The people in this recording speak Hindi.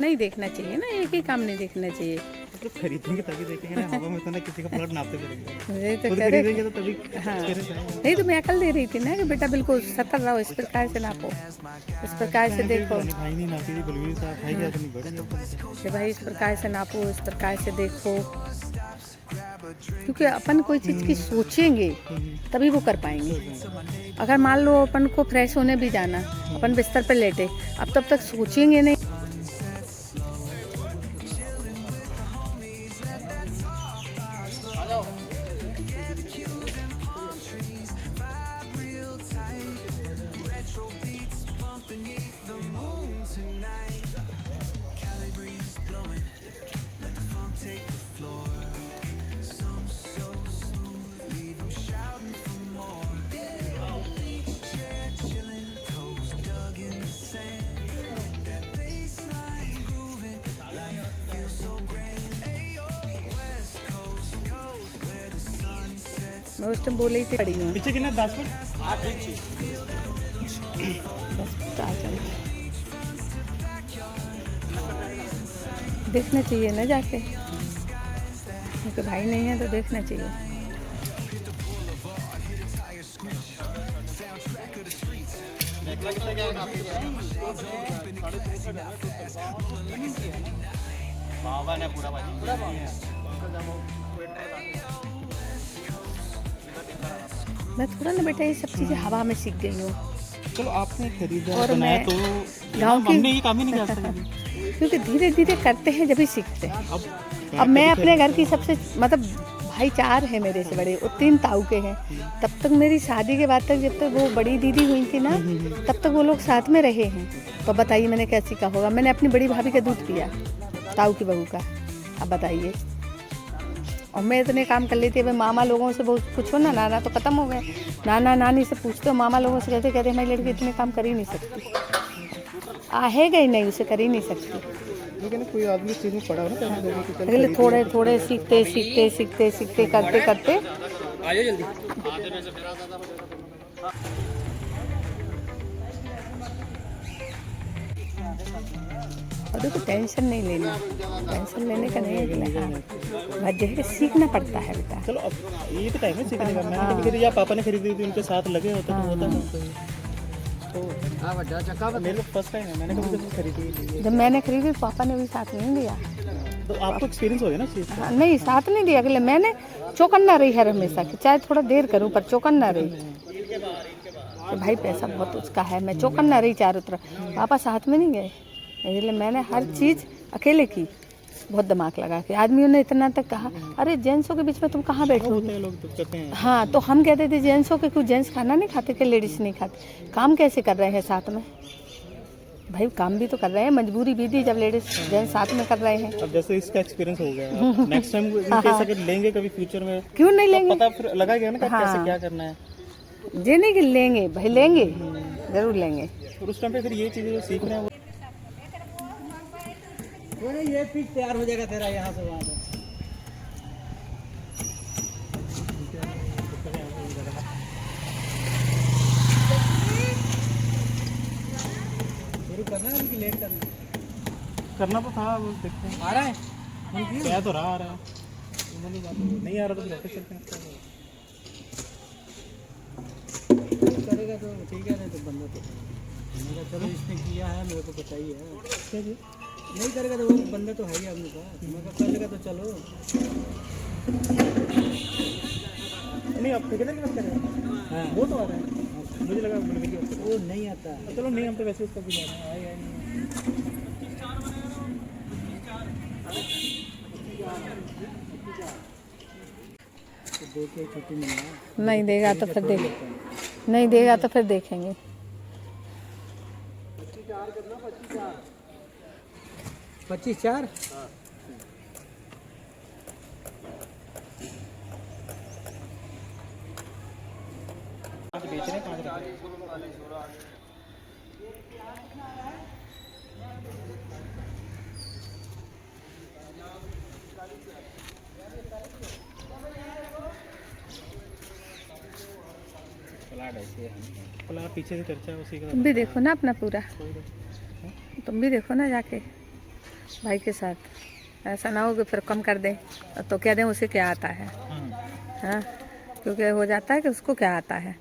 नहीं देखना चाहिए ना, एक ही काम नहीं देखना चाहिए। मतलब खरीदेंगे तभी देखेंगे ना, हवा में तो ना किसी का प्लॉट नापते फिरेंगे। यही तो खुद करे। खरीदेंगे तो तभी हाँ, एक्सपीरियंस आएगा। नहीं तो मैं अकल दे रही थी ना कि बेटा बिल्कुल सतर्क रहो, इस प्रकार से नापो, इस प्रकार से देखो भाई नहीं नापी थी, बलवीर साहब भाई क्या नहीं बढ़ गया कि भाई इस प्रकार से नापो, इस प्रकार से देखो, क्योंकि अपन कोई चीज़ की सोचेंगे तभी वो कर पाएंगे। अगर मान लो अपन को फ्रेश होने भी जाना, अपन बिस्तर पर लेटे, अब तब तक सोचेंगे नहीं। मैं उस टाइम बोले ही थी पड़ी हूँ। पीछे कितना 10 फुट देखना चाहिए ना जाके, क्योंकि भाई नहीं है तो देखना चाहिए। मैं थोड़ा ना बेटा ये सब चीज़ें हवा में सीख गई हूँ। चलो आपने खरीदा और बनाया मैं तो गाँव की हमने ये काम ही नहीं कर सकते। क्योंकि धीरे धीरे करते हैं जब ही सीखते हैं। अब मैं अपने घर की सबसे मतलब भाई 4 है मेरे से बड़े और 3 ताऊ के हैं। तब तक मेरी शादी के बाद तक जब तक वो बड़ी दीदी हुई थी ना, तब तक वो लोग साथ में रहे हैं। तो बताइए मैंने क्या सीखा होगा। मैंने अपनी बड़ी भाभी का दूध पिया, ताऊ की बहू का। अब बताइए, और मैं इतने काम कर लेती है। मामा लोगों से बहुत पूछो ना, नाना तो खत्म हो गए, नाना नानी से पूछते हो, मामा लोगों से कहते कहते हमारी लड़की इतने काम कर ही नहीं सकती, आहेगा ही नहीं, उसे कर ही नहीं सकती। लेकिन कोई आदमी चीज में पड़ा हो ना, अगले थोड़े थोड़े सीखते सीखते सीखते सीखते करते करते और देखो टेंशन नहीं लेना, टेंशन लेने का नहीं है। हाँ, जैसे सीखना पड़ता है बेटा। चलो अब ये तो टाइम है सीखने का। मैंने कभी कभी या पापा ने खरीदी थी उनके साथ लगे होते तो होता है। तो मेरे को फर्स्ट टाइम है, मैंने कभी कभी खरीदी है। जब मैंने खरीदी तो पापा ने भी साथ नहीं दिया। तो आपको एक्सपीरियंस हो गया ना चीज़ का? हाँ, नहीं साथ नहीं दिया। अगले मैंने चौकन्ना रही हर हमेशा कि चाहे थोड़ा देर करूं पर चौकन्ना रही कि भाई पैसा बहुत उसका है। मैं चौकन्ना रही चारों तरफ, पापा साथ में नहीं गए। इसलिए मैंने हर चीज़ अकेले की, बहुत दिमाग लगा के। आदमियों ने इतना तक कहा, अरे जेंट्सों के बीच में तुम कहाँ बैठोगे। लोग तो कहते हैं। हाँ, तो हम कहते थे जेंट्सों के, क्यों जेंट्स खाना नहीं खाते कि लेडीज़ नहीं खाते। काम कैसे कर रहे हैं साथ में, भाई काम भी तो कर रहे हैं, मजबूरी भी थी जब लेडीज जेंट्स साथ में कर रहे हैं। अब जैसे इसका एक्सपीरियंस हो गया, नेक्स्ट टाइम इन केस अगर लेंगे कभी फ्यूचर में, क्यों नहीं लेंगे, पता फिर लगा गया ना कि कैसे क्या करना है। ये नहीं कि लेंगे, भाई लेंगे, जरूर लेंगे। और उस टाइम पे फिर ये चीज़ें जो सीख रहे हैं वो ये फिक्स तैयार हो जाएगा तेरा यहाँ से वहाँ से। करना है कि लेट करना तो था, वो देखते हैं। आ रहा है क्या तो रहा आ रहा है, नहीं आ रहा तो फिर ऑफिस चलते हैं। करेगा तो ठीक है, नहीं तो बंदा तो मेरा चलो इसने किया है, मेरे को पता ही है। नहीं करेगा तो वो बंदा तो है ही आदमी का, मैं करेगा तो चलो। नहीं आप ठेकेदार की बात कर रहे हैं? हाँ वो तो आ रहा है, मुझे लगा वो नहीं आता। चलो नहीं, हम तो वैसे उसका भी जा रहे हैं। दो के छुट्टी मिलना नहीं देगा तो फिर देख, नहीं देगा तो फिर देखेंगे। 25/4 बेच रहे हैं 5 रुपये। प्लाट पीछे से चर्चा उसी का। तुम भी देखो ना अपना पूरा, तुम भी देखो ना जाके। भाई के साथ। ऐसा ना हो कि फिर कम कर दें तो कह दें उसे क्या आता है, हाँ, क्योंकि हो जाता है कि उसको क्या आता है।